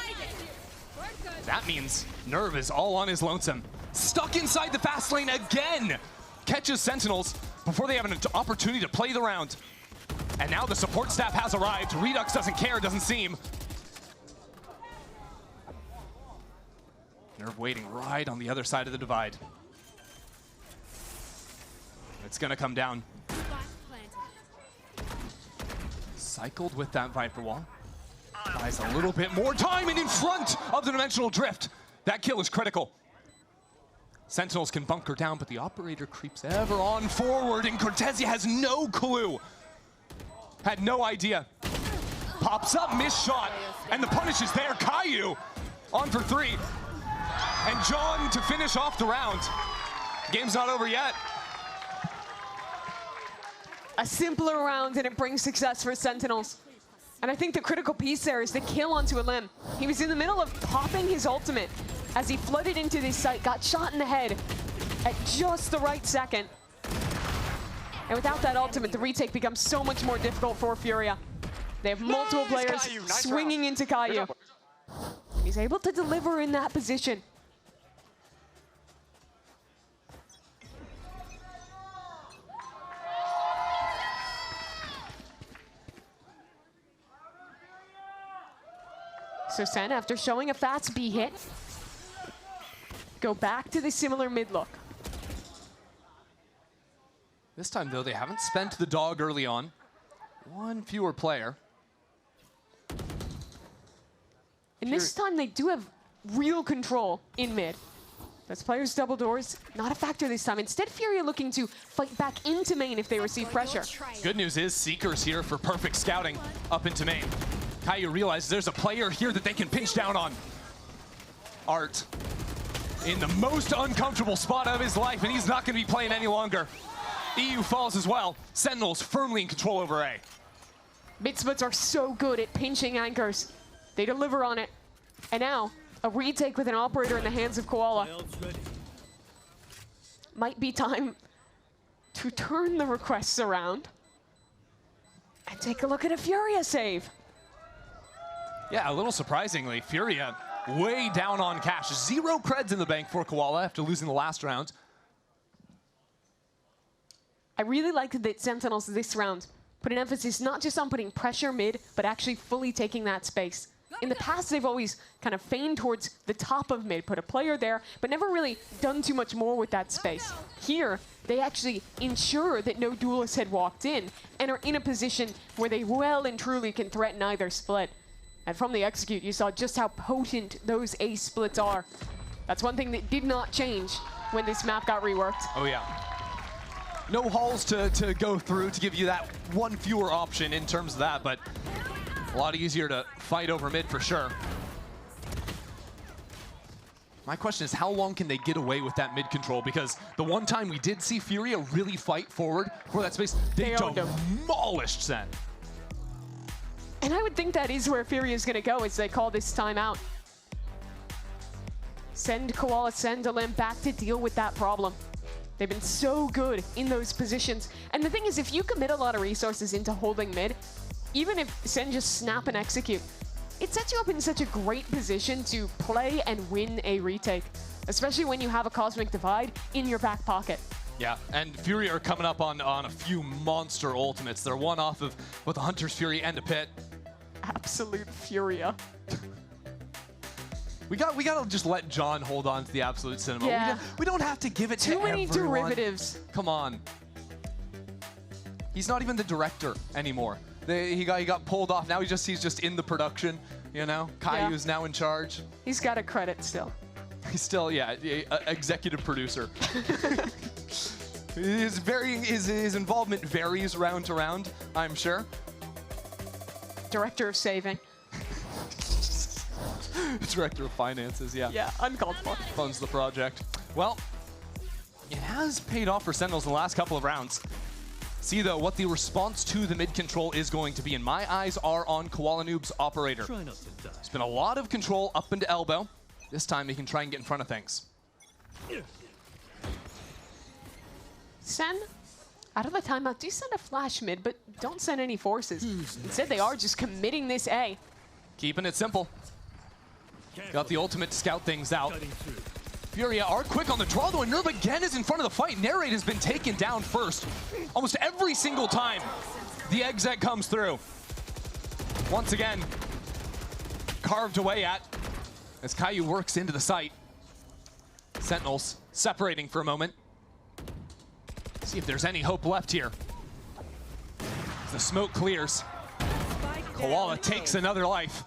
That means Nerve is all on his lonesome. Stuck inside the fast lane again. Catches Sentinels before they have an opportunity to play the round. And now the support staff has arrived. Redux doesn't care, doesn't seem. Nerve waiting right on the other side of the divide. It's gonna come down. Cycled with that Viper Wall. Buys a little bit more time and in front of the Dimensional Drift. That kill is critical. Sentinels can bunker down, but the operator creeps ever on forward, and Cortezia has no clue. Had no idea. Pops up, missed shot, and the punish is there. Caillou on for 3. And John to finish off the round. Game's not over yet. A simpler round, and it brings success for Sentinels. And I think the critical piece there is the kill onto a limb. He was in the middle of popping his ultimate as he flooded into this site, got shot in the head at just the right second. And without that ultimate, the retake becomes so much more difficult for Furia. They have multiple players swinging into Caillou. He's able to deliver in that position. So Sen, after showing a fast B hit, go back to the similar mid look. This time, though, they haven't spent the dog early on. One fewer player. And this time, they do have real control in mid. Those players' double doors, not a factor this time. Instead, Furia looking to fight back into main if they receive pressure. Good news is Seeker's here for perfect scouting up into main. Caillou realizes there's a player here that they can pinch down on. Art in the most uncomfortable spot of his life, and he's not going to be playing any longer. EU falls as well. Sentinels firmly in control over A. Midsplits are so good at pinching anchors. They deliver on it. And now, a retake with an operator in the hands of Koala. Might be time to turn the requests around and take a look at a Furia save. Yeah, a little surprisingly, Furia way down on cash. 0 creds in the bank for Koala after losing the last round. I really like that Sentinels this round put an emphasis not just on putting pressure mid, but actually fully taking that space. In the past, they've always kind of feigned towards the top of mid, put a player there, but never really done too much more with that space. Here, they actually ensure that no duelist had walked in and are in a position where they well and truly can threaten either split. And from the execute, you saw just how potent those ace splits are. That's one thing that did not change when this map got reworked. Oh yeah. No halls to go through to give you that one fewer option in terms of that, but a lot easier to fight over mid for sure. My question is, how long can they get away with that mid control? Because the one time we did see Furia really fight forward for that space, they demolished Sen. And I would think that is where Furia is going to go as they call this timeout. Send Koala, send Alim back to deal with that problem. They've been so good in those positions. And the thing is, if you commit a lot of resources into holding mid, even if Sen just snap and execute, it sets you up in such a great position to play and win a retake, especially when you have a Cosmic Divide in your back pocket. Yeah, and Fury are coming up on a few monster ultimates. They're one off of both the Hunter's Fury and a Pit. Absolute Furia. We gotta just let John hold on to the Absolute Cinema. Yeah. We don't have to give it to everyone. Too many derivatives. Come on. He's not even the director anymore. He got pulled off. Now he's just in the production, you know? Caillou's now in charge. He's got a credit still. He's still, yeah, executive producer. His involvement varies round to round, I'm sure. Director of saving. Director of finances, yeah. Yeah, uncalled for. Funds the project. Well, it has paid off for Sentinels in the last couple of rounds. See, though, what the response to the mid control is going to be, and my eyes are on Koala Noob's operator. There's been a lot of control up into elbow. This time, he can try and get in front of things. Sen, out of the timeout, do send a flash mid, but don't send any forces. Instead, they are just committing this A. Keeping it simple. Got the ultimate to scout things out. Furia are quick on the draw, though, and Nerve again is in front of the fight. Narrate has been taken down first. Almost every single time the exec comes through. Once again, carved away at as Caillou works into the site. Sentinels separating for a moment. See if there's any hope left here. As the smoke clears, Koala takes another life.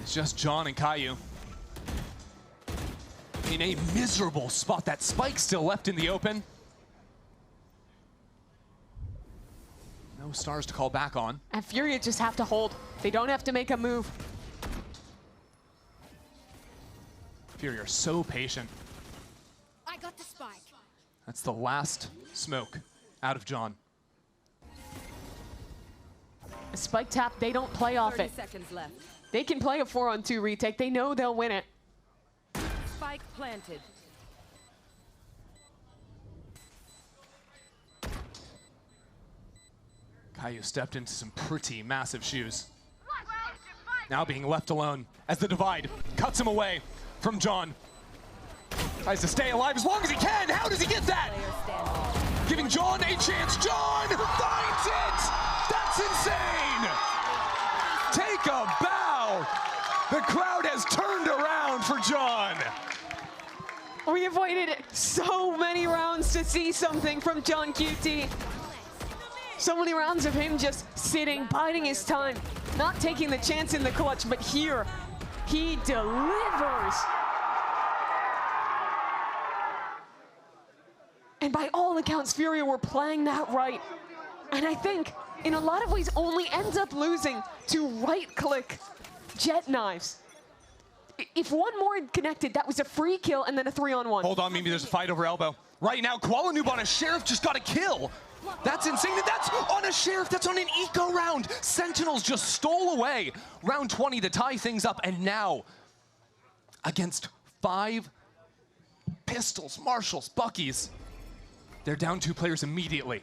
It's just John and Caillou in a miserable spot. That spike still left in the open. No stars to call back on. And Furia just have to hold. They don't have to make a move. Furia are so patient. I got the spike. That's the last smoke out of John. A spike tap, they don't play off 30 it. seconds left. They can play a 4-on-2 retake. They know they'll win it. Spike planted. Caillou stepped into some pretty massive shoes. Now being left alone as the divide cuts him away from John. Tries to stay alive as long as he can. How does he get that? Giving John a chance. John finds it! That's insane! Take a bow! The crowd has turned around for John. We have waited so many rounds to see something from John QT. So many rounds of him just sitting, biding his time, not taking the chance in the clutch, but here, he delivers. And by all accounts, Furia were playing that right. And I think, in a lot of ways, only ends up losing to right-click jet knives. If one more had connected, that was a free kill and then a 3-on-1. Hold on, Mimi, there's a fight over elbow. Right now, Koala Noob on a Sheriff just got a kill. That's insane, and that's on a Sheriff, that's on an eco round. Sentinels just stole away round 20 to tie things up, and now, against 5 pistols, marshals, Buckies, they're down 2 players immediately.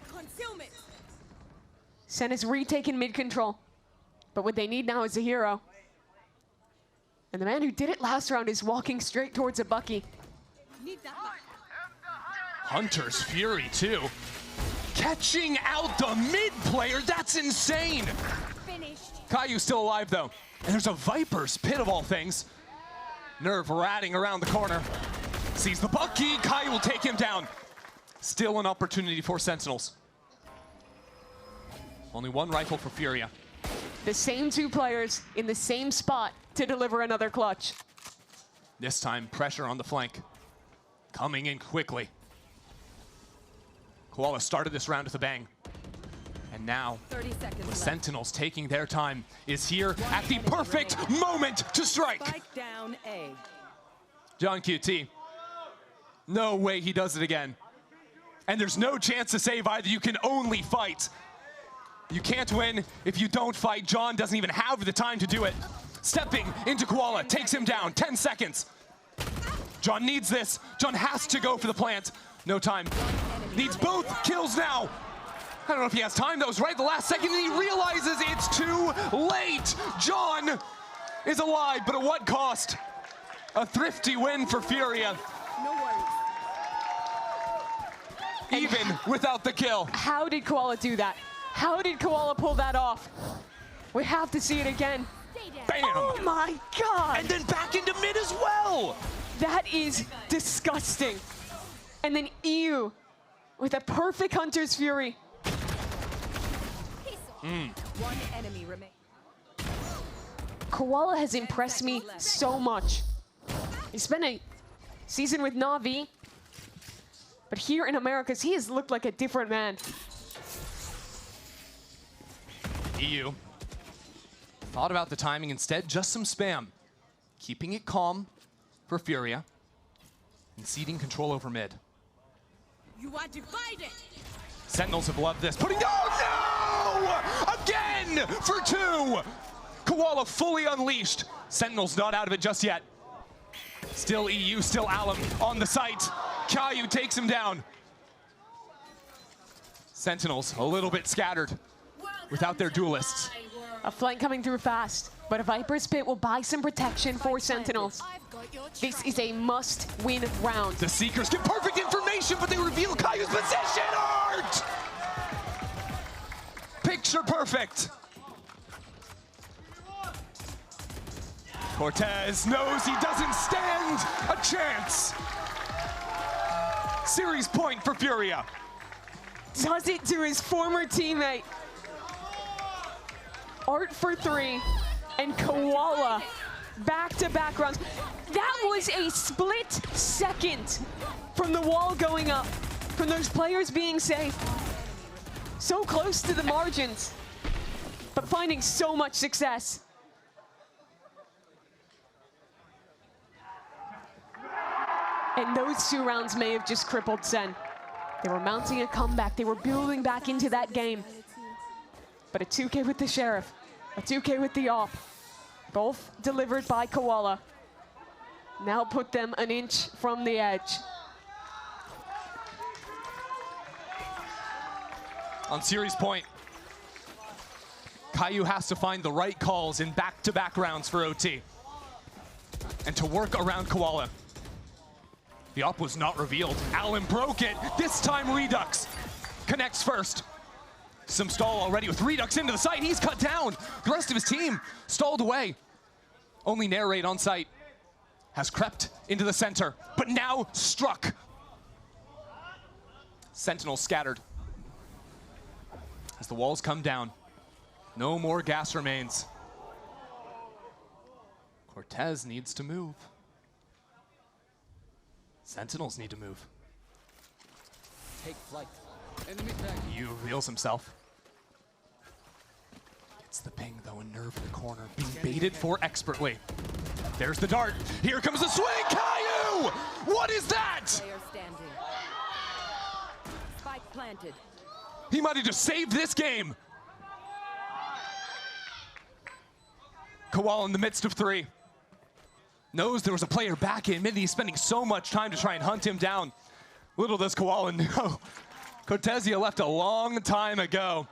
SEN has retaken mid-control, but what they need now is a hero. And the man who did it last round is walking straight towards a Bucky. Hunter's Fury, too. Catching out the mid player, that's insane. Caillou's still alive, though. And there's a Viper's Pit of all things. Nerve ratting around the corner. Sees the Bucky, Caillou will take him down. Still an opportunity for Sentinels. Only one rifle for Furia. The same 2 players in the same spot to deliver another clutch. This time, pressure on the flank. Coming in quickly. Koala started this round with a bang. And now, 30 seconds the Sentinels taking their time is here at the perfect moment to strike. Spike down A. John QT. No way he does it again. And there's no chance to save either. You can only fight. You can't win if you don't fight. John doesn't even have the time to do it. Stepping into Koala, takes him down, 10 seconds. John needs this. John has to go for the plant. No time. Needs both kills now. I don't know if he has time. That was right at the last second, and he realizes it's too late. John is alive, but at what cost? A thrifty win for Furia. No worries. Even without the kill. How did Koala do that? How did Koala pull that off? We have to see it again. Bam! Oh my God! And then back into mid as well! That is disgusting. And then EU with a perfect Hunter's Fury. One enemy remains. Koala has impressed me so much. He spent a season with Na'Vi, but here in Americas, he has looked like a different man. EU thought about the timing instead, just some spam. Keeping it calm for Furia and ceding control over mid. You are divided. Sentinels have loved this. Putting down, no! Again for 2! Koala fully unleashed. Sentinels not out of it just yet. Still EU, still Alum on the site. Caillou takes him down. Sentinels a little bit scattered without their duelists. A flank coming through fast, but a Viper's Pit will buy some protection for Sentinels. This is a must-win round. The Seekers get perfect information, but they reveal Caillou's position. Art! Picture perfect. Cortez knows he doesn't stand a chance. Series point for Furia. Does it to his former teammate. Art for 3, and Koala back-to-back rounds. That was a split second from the wall going up, from those players being safe. So close to the margins, but finding so much success. And those 2 rounds may have just crippled SEN. They were mounting a comeback. They were building back into that game. But a 2K with the Sheriff, a 2K with the AWP, both delivered by Koala. Now put them an inch from the edge. On series point, Caillou has to find the right calls in back-to-back rounds for OT. And to work around Koala. The AWP was not revealed. Allen broke it. This time Redux connects first. Some stall already with Redux into the site. He's cut down. The rest of his team stalled away. Only Narrate on site has crept into the center, but now struck. Sentinels scattered. As the walls come down, no more gas remains. Cortez needs to move. Sentinels need to move. Take flight. He reveals himself. Gets the ping though, and Nerve in the corner. Being baited for expert. Wait, there's the dart. Here comes the swing, Caillou! What is that? Player standing. Spike planted. He might have just saved this game. Koala in the midst of three. Knows there was a player back in mid. He's spending so much time to try and hunt him down. Little does Koala know. Cortezia left a long time ago.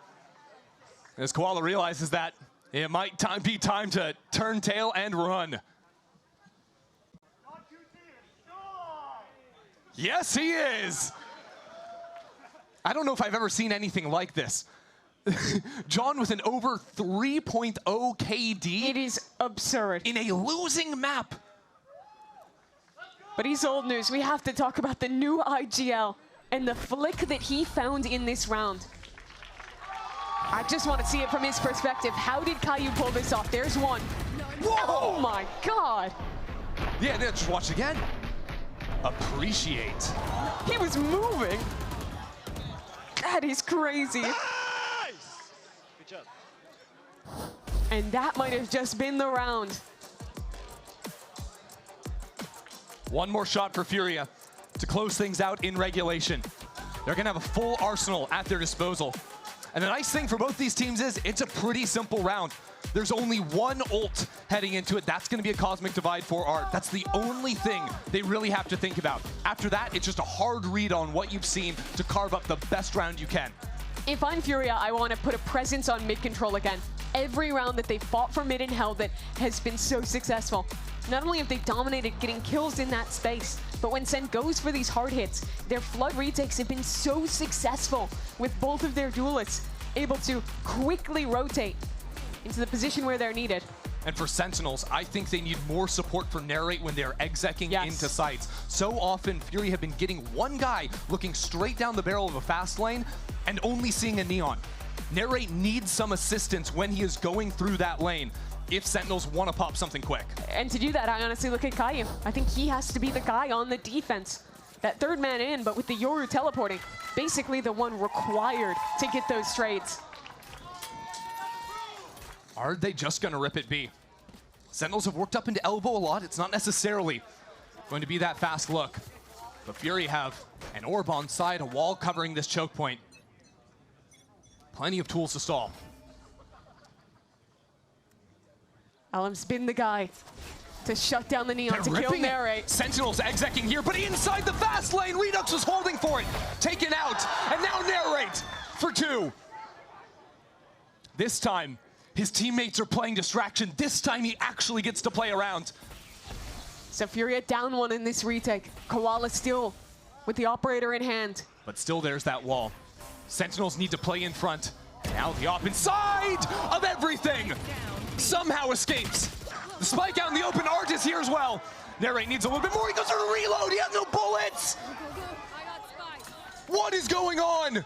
As Koala realizes that it might be time to turn tail and run. Yes, he is. I don't know if I've ever seen anything like this. John with an over 3.0 KD. It is absurd. In a losing map. But he's old news. We have to talk about the new IGL and the flick that he found in this round. I just want to see it from his perspective. How did Caillou pull this off? There's one. Whoa! Oh my God. Yeah, just watch again. Appreciate. He was moving. That is crazy. Nice! Good job. And that might have just been the round. One more shot for Furia to close things out in regulation. They're gonna have a full arsenal at their disposal. And the nice thing for both these teams is it's a pretty simple round. There's only one ult heading into it. That's gonna be a Cosmic Divide for Art. That's the only thing they really have to think about. After that, it's just a hard read on what you've seen to carve up the best round you can. If I'm Furia, I want to put a presence on mid control again. Every round that they fought for mid and held it has been so successful. Not only have they dominated getting kills in that space, but when SEN goes for these hard hits, their flood retakes have been so successful with both of their duelists able to quickly rotate into the position where they're needed. And for Sentinels, I think they need more support for Narrate when they're execing into sites. So often, Fury have been getting one guy looking straight down the barrel of a fast lane and only seeing a neon. Narrate needs some assistance when he is going through that lane if Sentinels want to pop something quick. And to do that, I honestly look at Caillou. I think he has to be the guy on the defense. That third man in, but with the Yoru teleporting, basically the one required to get those trades. Are they just going to rip it B? Sentinels have worked up into elbow a lot. It's not necessarily going to be that fast look. But Fury have an orb on side, a wall covering this choke point. Plenty of tools to stall. Alam's been the guy to shut down the neon, to kill Narrate. Sentinels execing here, but inside the fast lane, Redux was holding for it. Taken out, and now Narrate for two. This time, his teammates are playing distraction. This time, he actually gets to play around. So Furia down one in this retake. Koala still with the operator in hand. But still, there's that wall. Sentinels need to play in front. Now the op inside of everything somehow escapes. The spike out in the open. Art is here as well. Narrate needs a little bit more. He goes for a reload. He has no bullets. What is going on?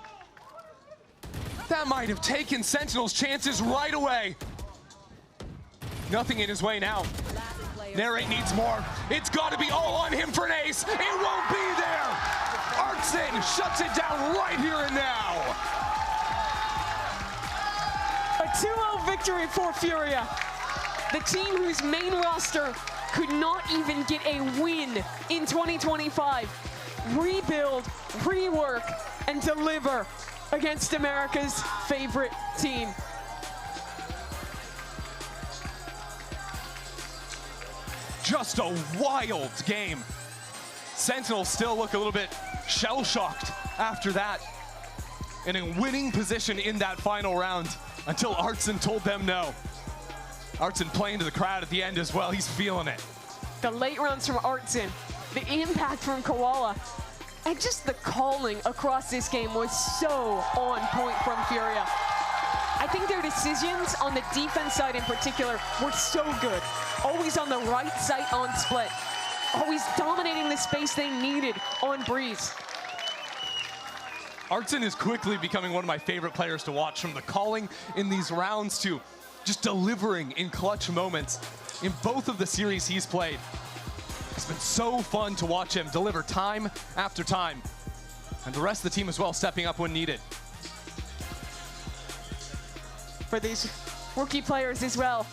That might have taken Sentinel's chances right away. Nothing in his way now. Narrate needs more. It's got to be all on him for an ace. It won't be there. Artson shuts it down right here and now. A 2-0 victory for Furia. The team whose main roster could not even get a win in 2025. Rebuild, rework, and deliver against America's favorite team. Just a wild game. Sentinels still look a little bit shell-shocked after that. In a winning position in that final round until Artson told them no. Artson playing to the crowd at the end as well. He's feeling it. The late rounds from Artson, the impact from Koala, and just the calling across this game was so on point from Furia. I think their decisions on the defense side in particular were so good. Always on the right side on split. Always dominating the space they needed on Breeze. Artson is quickly becoming one of my favorite players to watch, from the calling in these rounds to just delivering in clutch moments in both of the series he's played. It's been so fun to watch him deliver time after time. And the rest of the team as well stepping up when needed. For these rookie players as well,